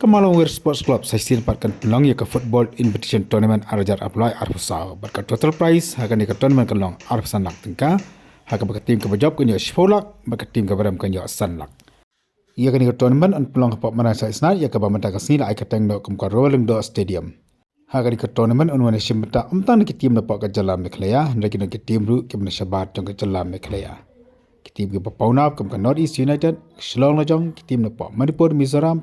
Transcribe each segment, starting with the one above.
Malungwir Sports Club saya dapatkan peluang ya ke Football Invitation Tournament Arajar Apply Arfusau. Berkat total prize akan di ke tournament kelong Arfusan lak tengka. Haka berkat tim ke bajab kan ya Shfolak, berkat tim ke badam kan ya Sanlak. Ia kan di ke tournament an peluang ke mana saya senat ya ke bamanta ke sini ai keteng do kum ka Rolling Do Stadium. Haka di ke tournament an wana shimta umtang ke tim dapat ke jalan meklaya, hendak ke tim ru ke mana syabat jong ke jalan meklaya. Tim ke Paunap kum ka North East United, Shillong lajong tim dapat Manipur Mizoram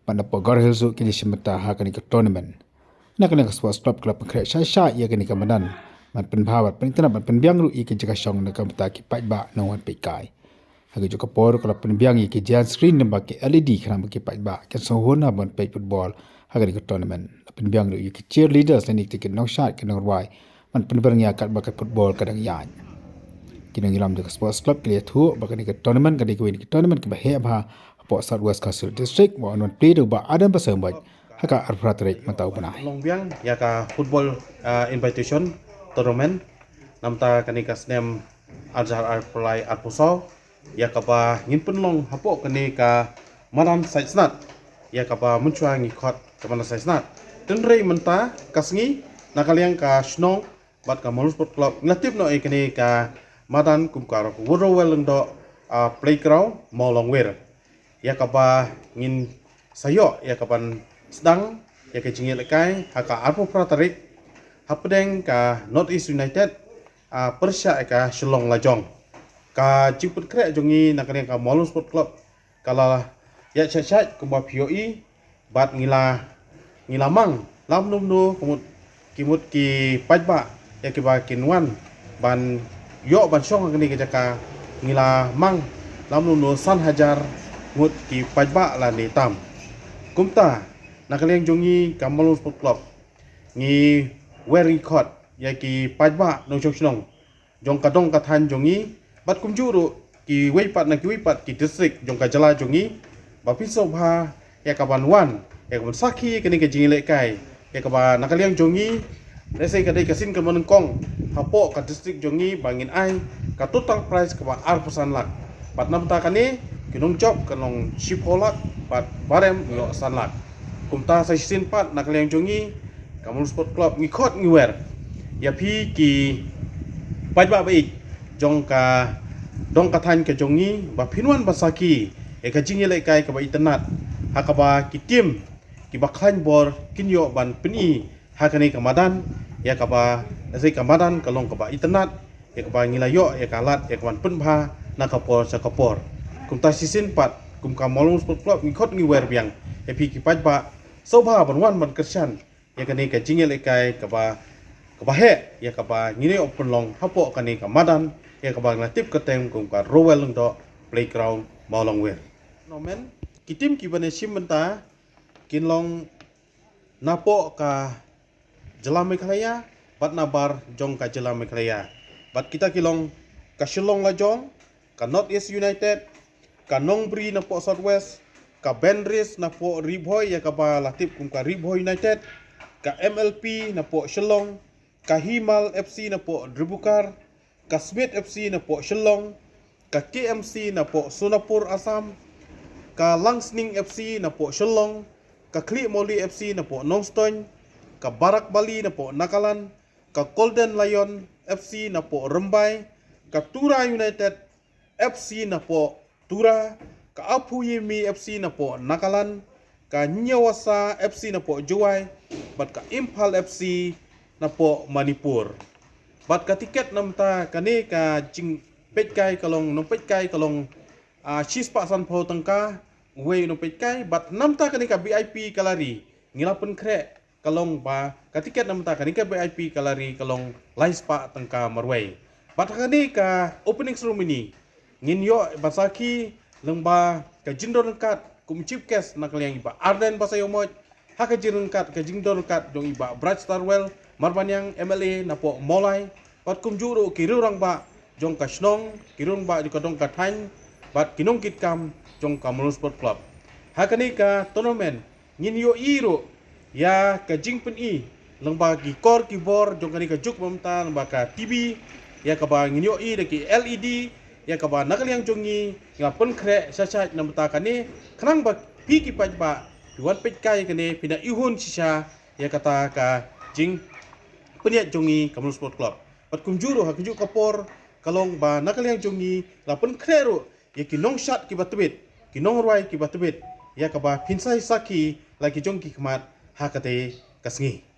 pada pagor hilsu kini semata hakani ke tournament. Nak kena ke sports club pengkret syasha ia kini ke medan. Man penbawat penitana man penbiang ru ia ke jaga syong nak mata ki paitba nawan pekai. Hagi juga por kalau penbiang ia ke giant screen dan bagi LED kerana bagi paitba ke sohona ban pait football hakani ke tournament. Penbiang ru ia ke cheerleaders dan ikut no shot ke norway. Man penbiang ia kat bakat football kadang yan. Kini ngilam juga sports club kelihat tu bakal ke tournament kali ke tournament ke bahaya bah Port Southwest Council District wa anon play do ba adam pasambaj haka arfratrik matau panai Longbiang ya ka football invitation tournament namta kanika snem Arjar Arpulai Arpusau ya ka ba ngin penlong hapo kanika maran saitsnat ya ka ba muncua ngikot ke mana saitsnat tenrei menta kasngi nakaliang ka snong bat ka Malung Sport Club ngatip no kanika madan kumkar wurowel ndo playground Malungwir ya kapa ngin sayo ya kapan sedang ya ke jingil lekai haka arpo pratarik hapdeng ka North East United persya ka Shillong lajong ka jiput krek jongi nakane ka Malung Sport Club kala ya chat kumba POE bat ngilamang lam numnu kimut ki pajba ya ki ba kinwan ban yo ban syong ngani ke jaka ngilamang lam numnu san hajar ngut ki pajba la ni tam kumta nakaliang jongi ka Malung Sport Club ngi wearing court ya ki pajba no chokslong jong kadong kathan jongi bat kumjuru ki weipat na ki weipat ki district jong ka jala jongi ba piso bha ya ka banwan ya ka saki kini ke jingi lekai ya ka ba nakaliang jongi lesai ka dai kasin ka manengkong hapo ka district jongi bangin ai ka total price ka ba arpusan lak pat namta kani kinong job kanong shipolak pat barem yo sanlak kumta sa sin pat nakaliang jongi Malung Sport Club ngikot ngiwer ya pi ki pajba baik jong ka dong kathan ke jongi ba pinwan basaki e ka jingi le kai ka ba internet hakaba ki tim ki ba khan bor kinyo ban pini hakani ka madan ya ka ba sai ka madan kalong ka ba internet ya ka ba ngilayo ya ka lat ya ka ban penbha na ka por sa ka por kumta sisin pat kumka Malung Sport Club ngikot ngiwer biang epi ki pajba sobha banwan ban kersan ya kani ka jingel ekai ka ba he ya ka ba ngini open long hapo kani ka madan ya ka ba ngatip keteng kumka rowel ndo playground Malungwir nomen kitim ki bane simbenta kinlong napo ka jelam meklaya bat nabar jong ka jelam meklaya bat kita kilong ka Shillong lajong ka North East United ka Nongbri na po Southwest, ka Benris na po Ribhoy, ya ka ba latip kung ka Ribhoy United, ka MLP na po Shillong, ka Himal FC na po Dribukar, ka Smith FC na po Shillong, ka KMC na po Sunapur Assam, ka Langsning FC na po Shillong, ka Kli Moli FC na po Nongstoin, ka Barak Bali na po Nakalan, ka Golden Lion FC na po Rembay, ka Tura United FC na po Tura, ka Apuyimi FC na po Nakalan, ka Nyawasa FC na po Juway, bat ka Impal FC na po Manipur. Bat ka tiket namta kani ka jing petkai kalong no petkai kalong shispa san po tangka way no petkai bat namta kani ka VIP kalari ngilapen kre kalong ba ka tiket namta kani ka VIP kalari kalong laispa tangka marway. Bat kani ka opening ceremony nginyo basaki lengba ka jindor kat kum chipkes nakaliang iba arden basayomoj haka jirengkat ka jindor kat dong iba Bright Starwell marbanyang MLA na po molay pat kum juro kirurang ba jong ka snong kirung ba jika dong ka thain bat kinong kitkam jong ka Malung Sport Club haka ni ka tournament nginyo iro ya ka jingpen i lengba ki kor ki bor jong kani ka juk mamta lengba ka TV ya ka ba nginyo i de ki LED ya kaba nakaliang jongi nga pun kre sasat namta kani kanang ba piki pajba piwan petkai kene pina ihun sisa ya kata ka jing peniat jongi Kamal Sport Club. Pat kumjuro hakuju kapor kalong ba nakaliang jongi lapan krero ya kinong shot ki batubit kinong ruai ki batubit ya kaba pinsai saki lagi jongki kemat hakate kasngi.